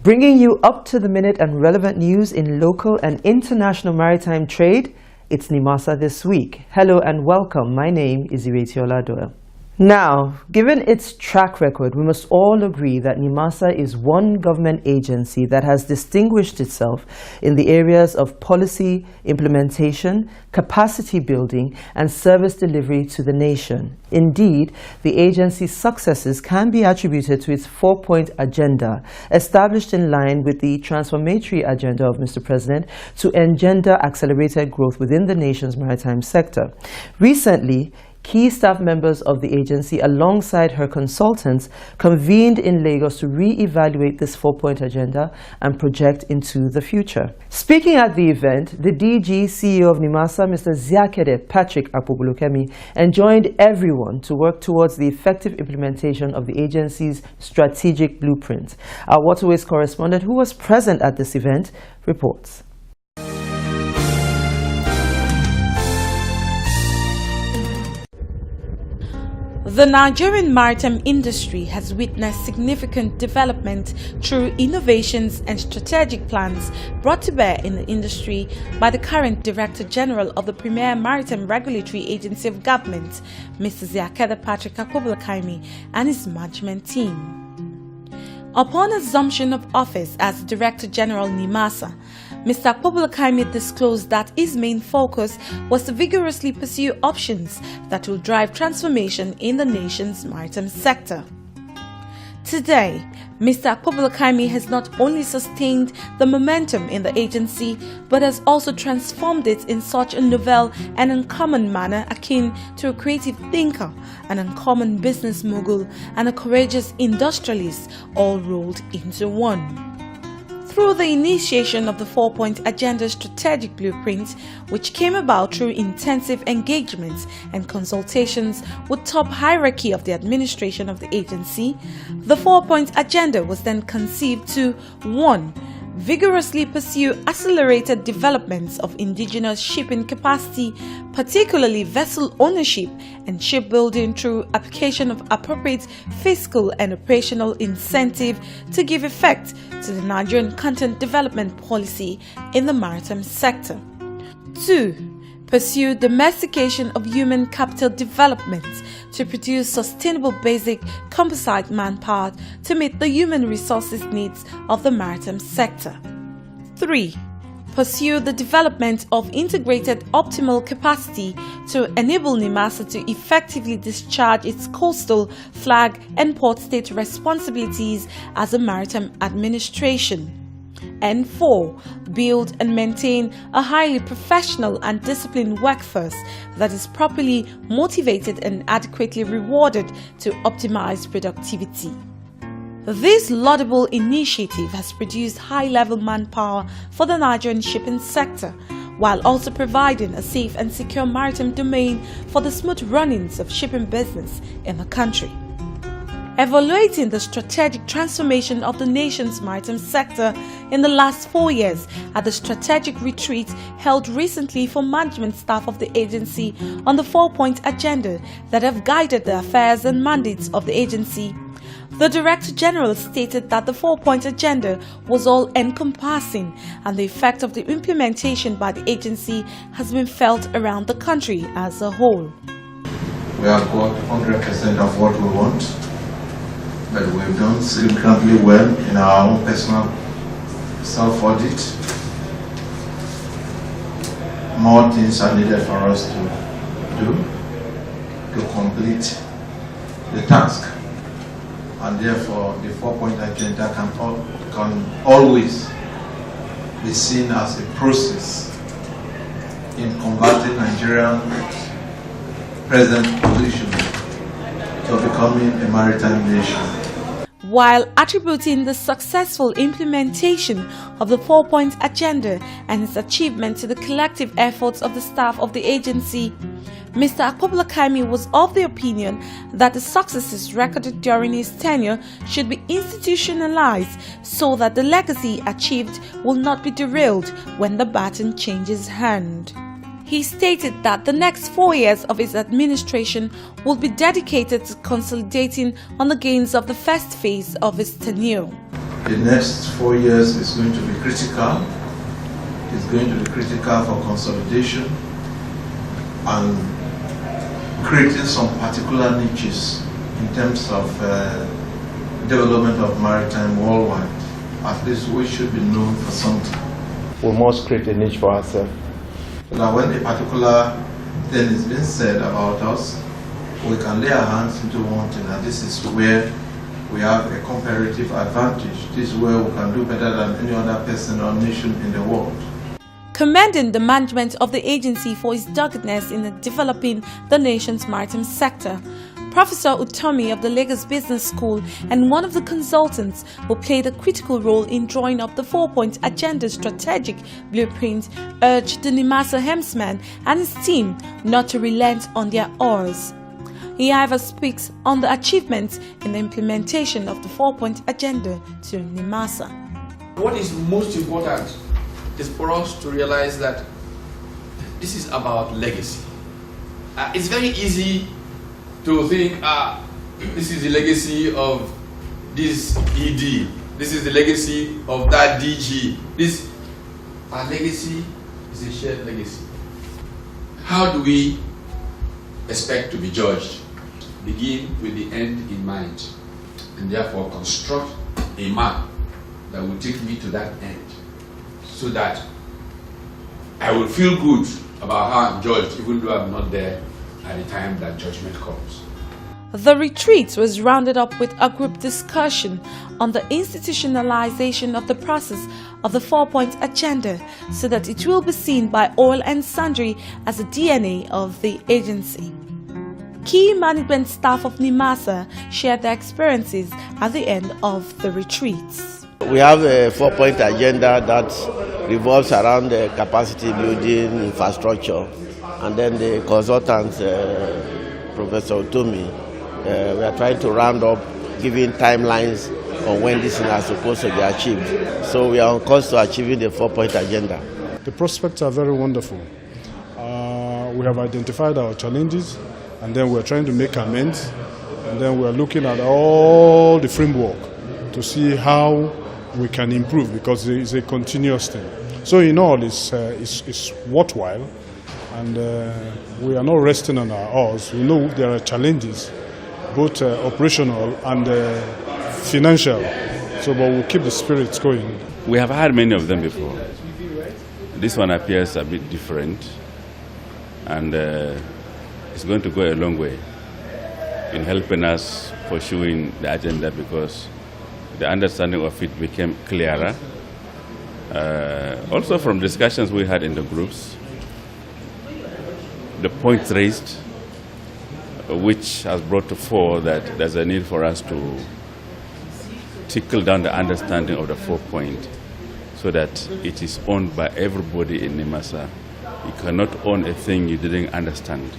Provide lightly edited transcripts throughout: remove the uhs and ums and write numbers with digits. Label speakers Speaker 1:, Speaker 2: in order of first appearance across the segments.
Speaker 1: Bringing you up-to-the-minute and relevant news in local and international maritime trade, it's Nimasa this week. Hello and welcome. My name is Iretiola Doyle. Now, given its track record, we must all agree that Nimasa is one government agency that has distinguished itself in the areas of policy implementation, capacity building, and service delivery to the nation. Indeed, the agency's successes can be attributed to its four-point agenda, established in line with the transformatory agenda of Mr. President to engender accelerated growth within the nation's maritime sector. Recently, key staff members of the agency, alongside her consultants, convened in Lagos to re-evaluate this four-point agenda and project into the future. Speaking at the event, the DG CEO of Nimasa, Mr. Ziakede Patrick Akpobulukemi, enjoined everyone to work towards the effective implementation of the agency's strategic blueprint. Our waterways correspondent, who was present at this event, reports.
Speaker 2: The Nigerian maritime industry has witnessed significant development through innovations and strategic plans brought to bear in the industry by the current Director General of the Premier Maritime Regulatory Agency of Government, Mr. Ziakede Patrick Akpobulukemi, and his management team. Upon assumption of office as Director General Nimasa, Mr. Akpobulukemi disclosed that his main focus was to vigorously pursue options that will drive transformation in the nation's maritime sector. Today, Mr. Akpobulukemi has not only sustained the momentum in the agency, but has also transformed it in such a novel and uncommon manner akin to a creative thinker, an uncommon business mogul, and a courageous industrialist, all rolled into one. Through the initiation of the four-point agenda strategic blueprint, which came about through intensive engagements and consultations with top hierarchy of the administration of the agency, the four-point agenda was then conceived to 1. Vigorously pursue accelerated developments of indigenous shipping capacity, particularly vessel ownership and shipbuilding through application of appropriate fiscal and operational incentive to give effect to the Nigerian content development policy in the maritime sector. 2. Pursue domestication of human capital development to produce sustainable basic composite manpower to meet the human resources needs of the maritime sector. 3. Pursue the development of integrated optimal capacity to enable Nimasa to effectively discharge its coastal, flag, and port state responsibilities as a maritime administration. And 4. Build and maintain a highly professional and disciplined workforce that is properly motivated and adequately rewarded to optimize productivity. This laudable initiative has produced high-level manpower for the Nigerian shipping sector, while also providing a safe and secure maritime domain for the smooth runnings of shipping business in the country. Evaluating the strategic transformation of the nation's maritime sector in the last 4 years at the strategic retreat held recently for management staff of the agency on the four-point agenda that have guided the affairs and mandates of the agency, the Director General stated that the four-point agenda was all-encompassing and the effect of the implementation by the agency has been felt around the country as a whole.
Speaker 3: We have got 100% of what we want, but we've done significantly well in our own personal self-audit. More things are needed for us to do to complete the task, and therefore the four-point agenda can always be seen as a process in converting Nigerian present position to becoming a maritime nation.
Speaker 2: While attributing the successful implementation of the four-point agenda and its achievement to the collective efforts of the staff of the agency, Mr. Akpobulukemi was of the opinion that the successes recorded during his tenure should be institutionalized so that the legacy achieved will not be derailed when the baton changes hand. He stated that the next 4 years of his administration will be dedicated to consolidating on the gains of the first phase of his tenure.
Speaker 3: The next 4 years is going to be critical. It's going to be critical for consolidation and creating some particular niches in terms of development of maritime worldwide. At least we should be known for something. We must create a niche for ourselves. So that when a particular thing is being said about us, we can lay our hands into one thing, and this is where we have a comparative advantage. This is where we can do better than any other person or nation in the world.
Speaker 2: Commending the management of the agency for its doggedness in developing the nation's maritime sector, Professor Utomi of the Lagos Business School and one of the consultants who played a critical role in drawing up the 4-point agenda strategic blueprint urged the Nimasa helmsman and his team not to relent on their oars. He however speaks on the achievements in the implementation of the 4-point agenda to Nimasa.
Speaker 4: What is most important is for us to realize that this is about legacy. It's very easy to think, this is the legacy of this ED, this is the legacy of that DG. Our legacy is a shared legacy. How do we expect to be judged? Begin with the end in mind, and therefore construct a map that will take me to that end, so that I will feel good about how I'm judged, even though I'm not there at the time that judgment comes.
Speaker 2: The retreat was rounded up with a group discussion on the institutionalization of the process of the 4-point agenda so that it will be seen by all and sundry as the DNA of the agency. Key management staff of Nimasa shared their experiences at the end of the retreats.
Speaker 5: We have a 4-point agenda that revolves around the capacity building infrastructure, and then the consultant, Professor Utomi, we are trying to round up giving timelines on when this thing is supposed to be achieved. So we are on course to achieving the 4-point agenda.
Speaker 6: The prospects are very wonderful. We have identified our challenges, and then we're trying to make amends, and then we're looking at all the framework to see how we can improve, because it's a continuous thing. So in all, it's worthwhile, and we are not resting on our oars. We know there are challenges, both operational and financial, so but we'll keep the spirits going.
Speaker 7: We have had many of them before. This one appears a bit different, and it's going to go a long way in helping us pursuing the agenda, because the understanding of it became clearer. Also from discussions we had in the groups, the points raised, which has brought to fore that there's a need for us to tickle down the understanding of the 4-point so that it is owned by everybody in Nimasa. You cannot own a thing you didn't understand.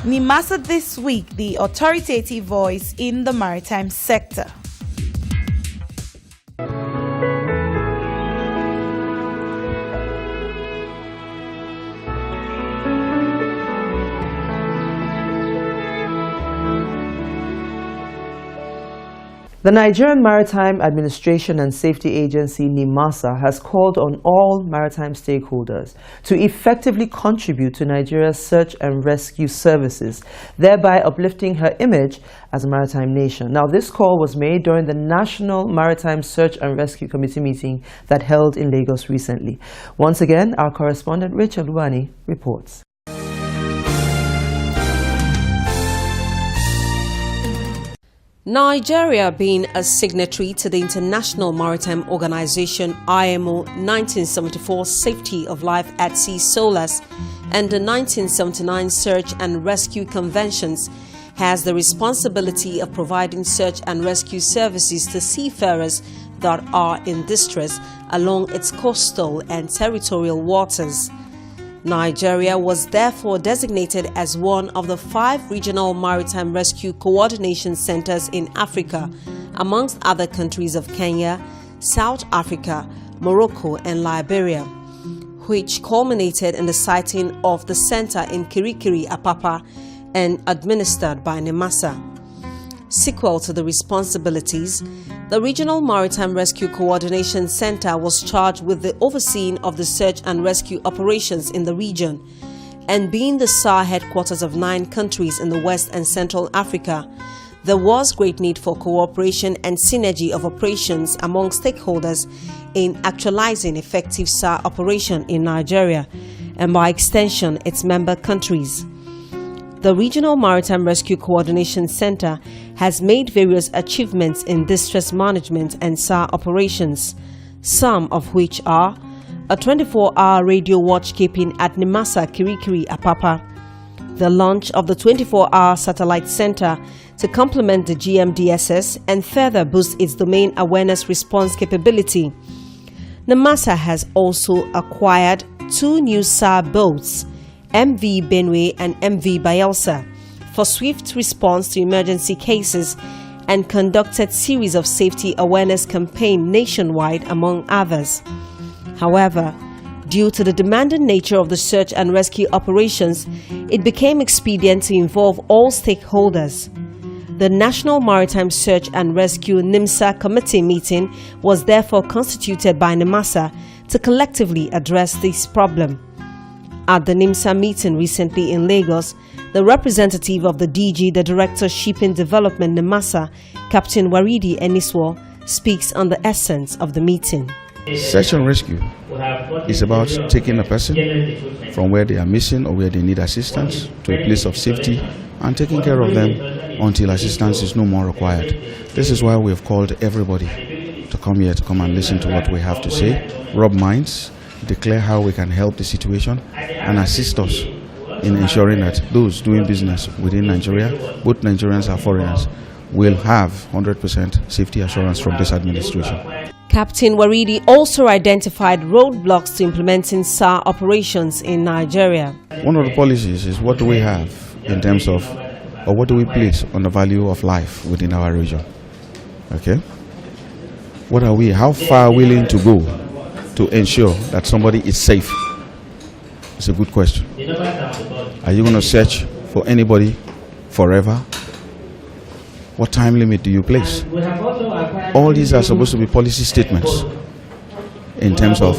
Speaker 2: Nimasa this week, the authoritative voice in the maritime sector.
Speaker 1: The Nigerian Maritime Administration and Safety Agency, Nimasa, has called on all maritime stakeholders to effectively contribute to Nigeria's search and rescue services, thereby uplifting her image as a maritime nation. Now, this call was made during the National Maritime Search and Rescue Committee meeting that held in Lagos recently. Once again, our correspondent Richard Luani reports.
Speaker 8: Nigeria, being a signatory to the International Maritime Organization IMO 1974 Safety of Life at Sea SOLAS and the 1979 Search and Rescue Conventions, has the responsibility of providing search and rescue services to seafarers that are in distress along its coastal and territorial waters. Nigeria was therefore designated as one of the 5 regional maritime rescue coordination centers in Africa, amongst other countries of Kenya, South Africa, Morocco and Liberia. which culminated in the sighting of the center in Kirikiri, Apapa, and administered by Nimasa. Sequel to the responsibilities, the Regional Maritime Rescue Coordination Center was charged with the overseeing of the search and rescue operations in the region, and being the SAR headquarters of 9 countries in the West and Central Africa, there was great need for cooperation and synergy of operations among stakeholders in actualizing effective SAR operation in Nigeria and by extension its member countries. The Regional Maritime Rescue Coordination Center has made various achievements in distress management and SAR operations, some of which are a 24-hour radio watchkeeping at Nimasa, Kirikiri, Apapa, the launch of the 24-hour satellite center to complement the GMDSS and further boost its domain awareness response capability. Nimasa has also acquired 2 new SAR boats, MV Benue and MV Bayelsa, for swift response to emergency cases and conducted series of safety awareness campaign nationwide, among others. However, due to the demanding nature of the search and rescue operations, it became expedient to involve all stakeholders. The National Maritime Search and Rescue NIMSA committee meeting was therefore constituted by Nimasa to collectively address this problem. At the NIMSA meeting recently in Lagos, the representative of the DG, the Director Shipping Development Nimasa, Captain Waridi Eniswo, speaks on the essence of the meeting.
Speaker 9: Search and rescue is about taking a person from where they are missing or where they need assistance to a place of safety and taking care of them until assistance is no more required. This is why we have called everybody to come here to come and listen to what we have to say, rub minds, declare how we can help the situation and assist us in ensuring that those doing business within Nigeria, both Nigerians and foreigners, will have 100% safety assurance from this administration.
Speaker 8: Captain Waridi also identified roadblocks to implementing SAR operations in Nigeria.
Speaker 9: One of the policies is what do we have in terms of, or what do we place on the value of life within our region? Okay? What are we, how far are we willing to go to ensure that somebody is safe? It's a good question. Are you going to search for anybody forever? What time limit do you place? All these are supposed to be policy statements in terms of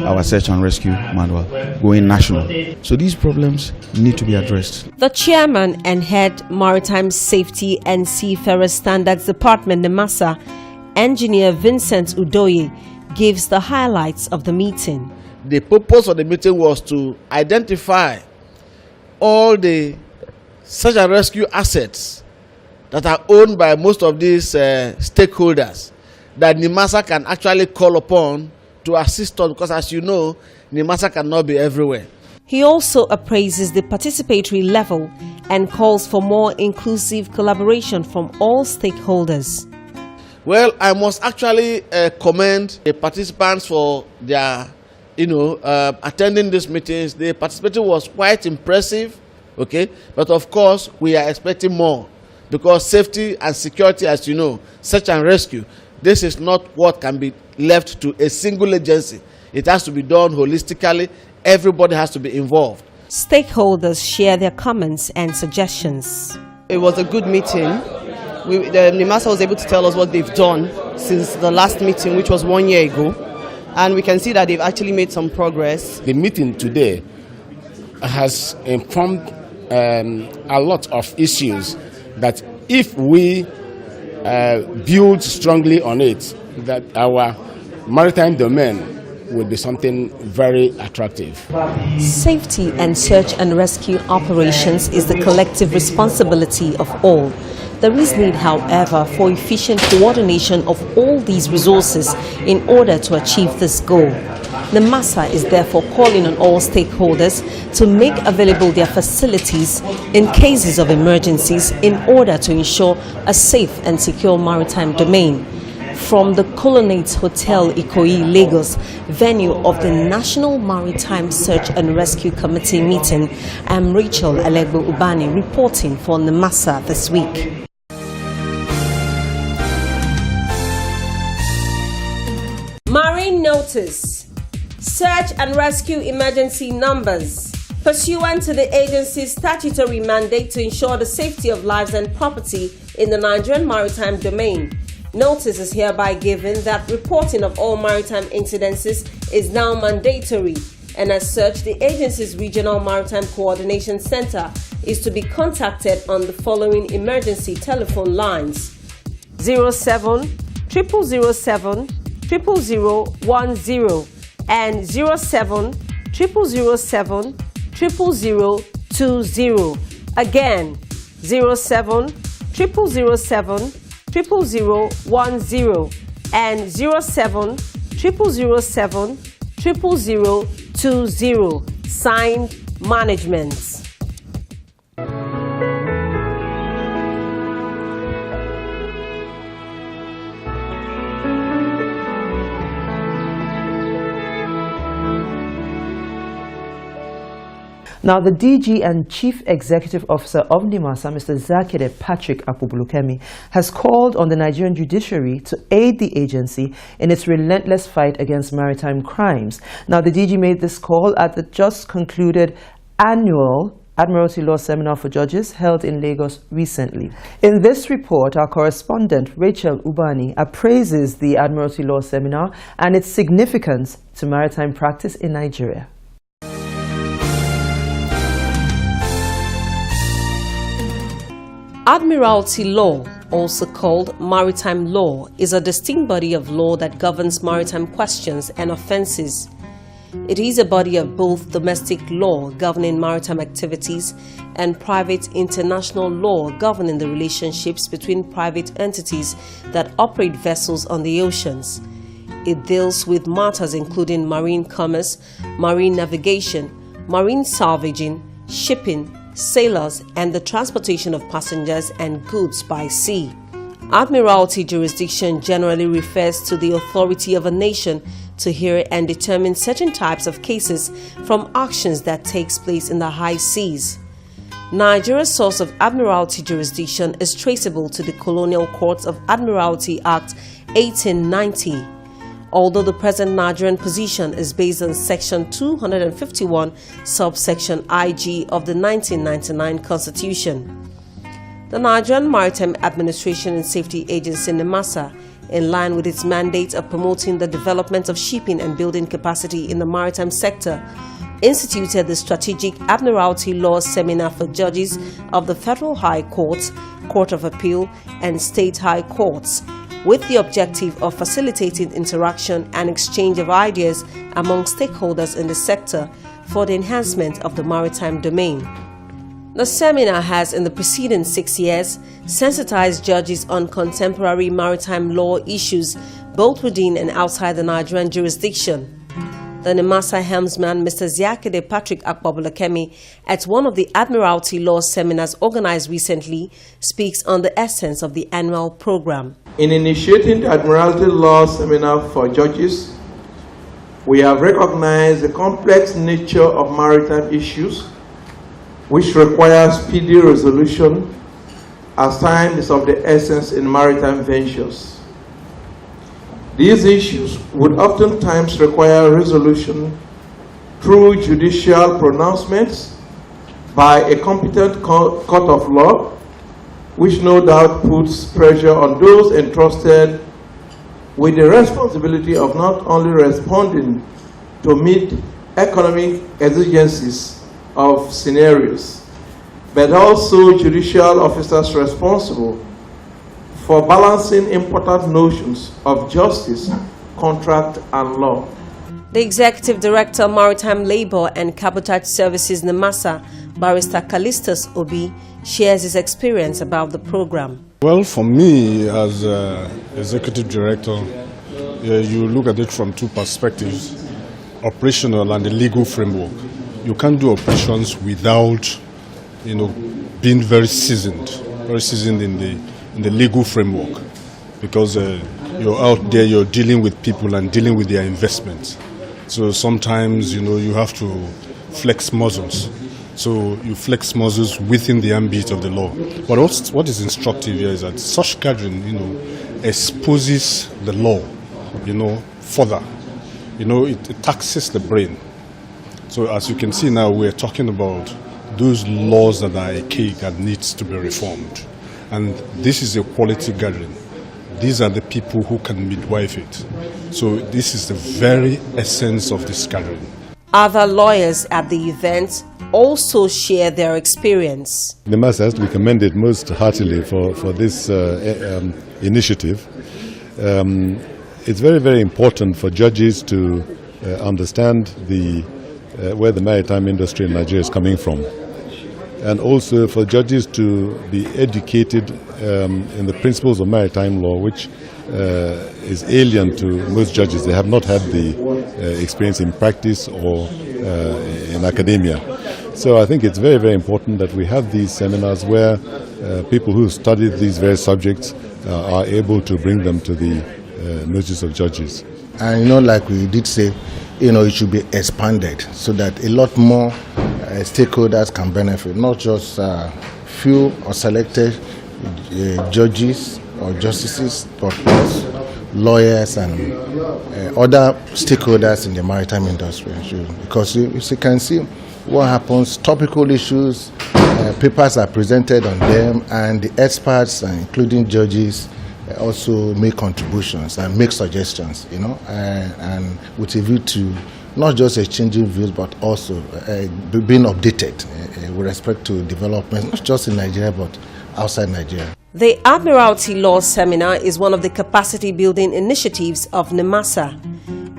Speaker 9: our search and rescue manual going national. So these problems need to be addressed.
Speaker 8: The chairman and head Maritime Safety and Seafarer Standards Department, Nimasa, Engineer Vincent Udoye, gives the highlights of the meeting.
Speaker 5: The purpose of the meeting was to identify all the search and rescue assets that are owned by most of these stakeholders that Nimasa can actually call upon to assist us, because as you know, Nimasa cannot be everywhere.
Speaker 8: He also appraises the participatory level and calls for more inclusive collaboration from all stakeholders.
Speaker 5: Well, I must actually commend the participants for their, attending these meetings. The participation was quite impressive, okay? But of course, we are expecting more, because safety and security, as you know, search and rescue, this is not what can be left to a single agency. It has to be done holistically. Everybody has to be involved.
Speaker 8: Stakeholders share their comments and suggestions.
Speaker 10: It was a good meeting. The Nimasa was able to tell us what they've done since the last meeting, which was 1 year ago. And we can see that they've actually made some progress.
Speaker 11: The meeting today has informed a lot of issues that if we build strongly on it, that our maritime domain will be something very attractive.
Speaker 8: Safety and search and rescue operations is the collective responsibility of all. There is need, however, for efficient coordination of all these resources in order to achieve this goal. Nimasa is therefore calling on all stakeholders to make available their facilities in cases of emergencies in order to ensure a safe and secure maritime domain. From the Colonnades Hotel, Ikoyi, Lagos, venue of the National Maritime Search and Rescue Committee meeting, I'm Rachel Alegbo Ubani reporting for Nimasa this week. Marine notice. Search and rescue emergency numbers. Pursuant to the agency's statutory mandate to ensure the safety of lives and property in the Nigerian maritime domain, notice is hereby given that reporting of all maritime incidences is now mandatory, and as such, the agency's Regional Maritime Coordination Center is to be contacted on the following emergency telephone lines: 07 0007 0010 and 07 0007 0020. Again, 07 0007 0010 and 07 0007 0020. Signed, Management.
Speaker 1: Now, the DG and Chief Executive Officer of Nimasa, Mr. Zakide Patrick Akpobulukemi, has called on the Nigerian judiciary to aid the agency in its relentless fight against maritime crimes. Now, the DG made this call at the just concluded annual Admiralty Law Seminar for Judges held in Lagos recently. In this report, our correspondent Rachel Ubani appraises the Admiralty Law Seminar and its significance to maritime practice in Nigeria.
Speaker 8: Admiralty law, also called maritime law, is a distinct body of law that governs maritime questions and offences. It is a body of both domestic law governing maritime activities and private international law governing the relationships between private entities that operate vessels on the oceans. It deals with matters including marine commerce, marine navigation, marine salvaging, shipping, sailors, and the transportation of passengers and goods by sea. Admiralty jurisdiction generally refers to the authority of a nation to hear and determine certain types of cases from actions that takes place in the high seas. Nigeria's source of Admiralty jurisdiction is traceable to the Colonial Courts of Admiralty Act 1890. Although the present Nigerian position is based on Section 251, subsection IG of the 1999 Constitution. The Nigerian Maritime Administration and Safety Agency Nimasa, in line with its mandate of promoting the development of shipping and building capacity in the maritime sector, instituted the Strategic Admiralty Law Seminar for Judges of the Federal High Court, Court of Appeal, and State High Courts, with the objective of facilitating interaction and exchange of ideas among stakeholders in the sector for the enhancement of the maritime domain. The seminar has, in the preceding 6 years, sensitized judges on contemporary maritime law issues both within and outside the Nigerian jurisdiction. The Nimasa helmsman, Mr. Zakide Patrick Akpobulukemi, at one of the Admiralty Law seminars organized recently, speaks on the essence of the annual program.
Speaker 3: In initiating the Admiralty Law Seminar for Judges, we have recognized the complex nature of maritime issues, which require speedy resolution, as time is of the essence in maritime ventures. These issues would oftentimes require resolution through judicial pronouncements by a competent court of law, which no doubt puts pressure on those entrusted with the responsibility of not only responding to meet economic exigencies of scenarios, but also judicial officers responsible for balancing important notions of justice, contract, and law.
Speaker 8: The Executive Director, Maritime Labour and Cabotage Services Nimasa, Barrister Callistus Obi, shares his experience about the program.
Speaker 6: Well, for me, as Executive Director, you look at it from two perspectives, operational and the legal framework. You can't do operations without, being very seasoned in the legal framework, because you're out there, you're dealing with people and dealing with their investments. So sometimes, you have to flex muscles. So you flex muscles within the ambit of the law. But what is instructive here is that such gathering, exposes the law, further. it taxes the brain. So as you can see now, we're talking about those laws that are archaic that needs to be reformed. And this is a quality gathering. These are the people who can midwife it. So this is the very essence of this gathering.
Speaker 8: Other lawyers at the event also share their experience.
Speaker 12: Nimasa has to be commended most heartily for this initiative. It's very, very important for judges to understand where the maritime industry in Nigeria is coming from, and also for judges to be educated in the principles of maritime law, which is alien to most judges. They have not had the experience in practice or in academia. So I think it's very, very important that we have these seminars where people who studied these various subjects are able to bring them to the notice of judges.
Speaker 13: And like we did say, it should be expanded so that a lot more stakeholders can benefit, not just few or selected judges or justices, but lawyers and other stakeholders in the maritime industry. Because you can see what happens, topical issues, papers are presented on them, and the experts, including judges, also make contributions and make suggestions, and with a view to not just exchanging views, but also being updated with respect to development, not just in Nigeria, but outside Nigeria.
Speaker 8: The Admiralty Law Seminar is one of the capacity-building initiatives of Nimasa.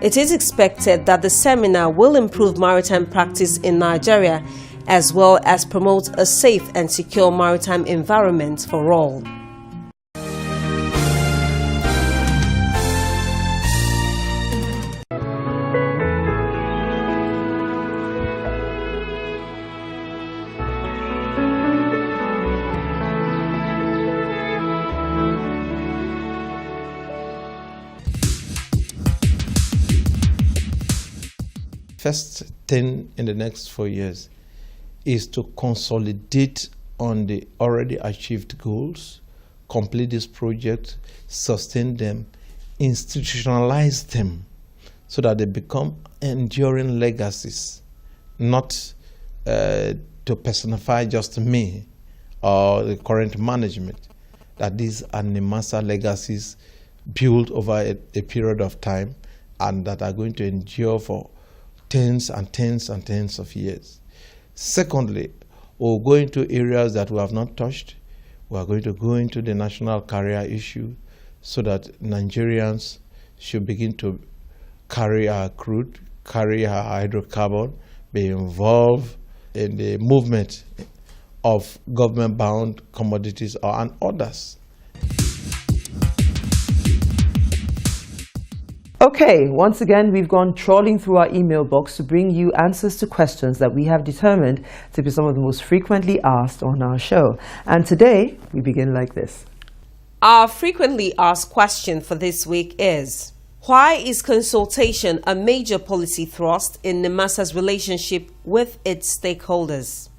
Speaker 8: It is expected that the seminar will improve maritime practice in Nigeria, as well as promote a safe and secure maritime environment for all.
Speaker 3: First thing in the next 4 years is to consolidate on the already achieved goals, complete this project, sustain them, institutionalize them so that they become enduring legacies, not to personify just me or the current management, that these are Nimasa legacies built over a period of time and that are going to endure for tens and tens and tens of years. Secondly, we'll go into areas that we have not touched. We are going to go into the national carrier issue so that Nigerians should begin to carry our crude, carry our hydrocarbon, be involved in the movement of government-bound commodities and others.
Speaker 1: Okay, once again, we've gone trawling through our email box to bring you answers to questions that we have determined to be some of the most frequently asked on our show. And today, we begin like this.
Speaker 8: Our frequently asked question for this week is, why is consultation a major policy thrust in Nimasa's relationship with its stakeholders?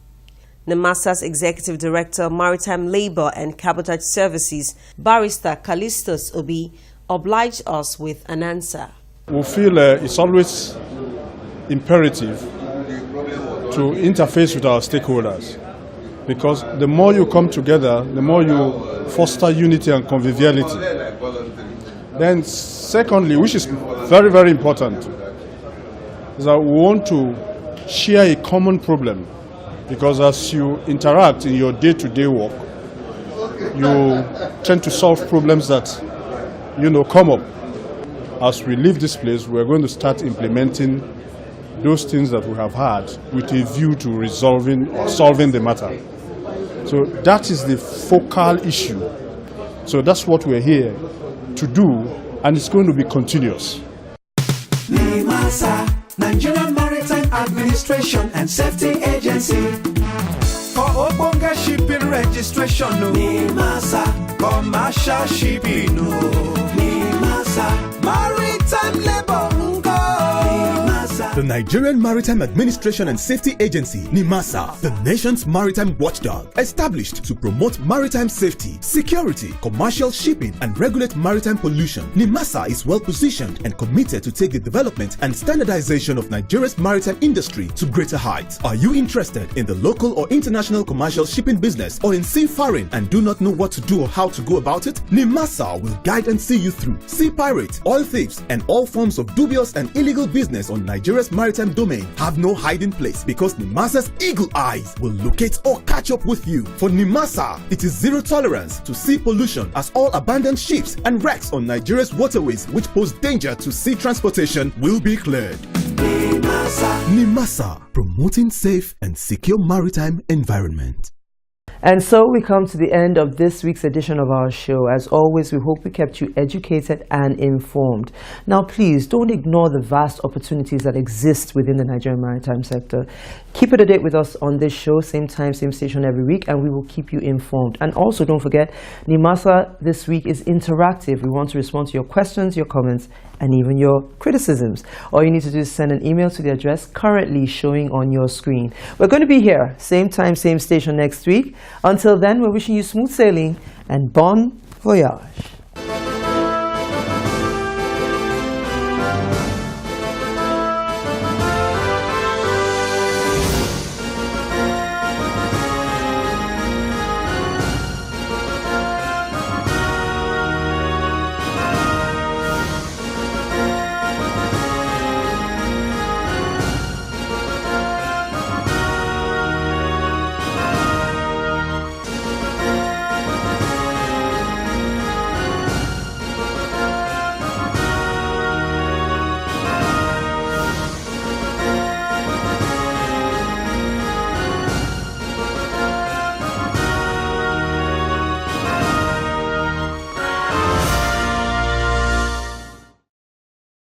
Speaker 8: Nimasa's Executive Director, Maritime Labour and Cabotage Services, Barrister Callistus Obi, oblige us with an answer.
Speaker 6: We feel it's always imperative to interface with our stakeholders, because the more you come together, the more you foster unity and conviviality. Then secondly, which is very, very important, is that we want to share a common problem, because as you interact in your day-to-day work, you tend to solve problems that come up. As we leave this place, we're going to start implementing those things that we have had with a view to resolving or solving the matter. So that is the focal issue. So that's what we're here to do, and it's going to be continuous.
Speaker 14: Nimasa, Nigerian Maritime Administration and Safety Agency. For Obonga shipping registration, no. Nimasa, commercial shipping, no. Nimasa, maritime labor, Nimasa.
Speaker 15: The The Nigerian Maritime Administration and Safety Agency, Nimasa, the nation's maritime watchdog, established to promote maritime safety, security, commercial shipping, and regulate maritime pollution. Nimasa is well positioned and committed to take the development and standardization of Nigeria's maritime industry to greater heights. Are you interested in the local or international commercial shipping business or in seafaring and do not know what to do or how to go about it? Nimasa will guide and see you through. Sea pirates, oil thieves, and all forms of dubious and illegal business on Nigeria's maritime domain have no hiding place because Nimasa's eagle eyes will locate or catch up with you. For Nimasa, it is zero tolerance to sea pollution as all abandoned ships and wrecks on Nigeria's waterways which pose danger to sea transportation will be cleared. Nimasa, promoting safe and secure maritime environment.
Speaker 1: And so we come to the end of this week's edition of our show. As always, we hope we kept you educated and informed. Now, please don't ignore the vast opportunities that exist within the Nigerian maritime sector. Keep it a date with us on this show, same time, same station every week, and we will keep you informed. And also, don't forget, Nimasa this week is interactive. We want to respond to your questions, your comments, and even your criticisms. All you need to do is send an email to the address currently showing on your screen. We're going to be here, same time, same station next week. Until then, we're wishing you smooth sailing and bon voyage.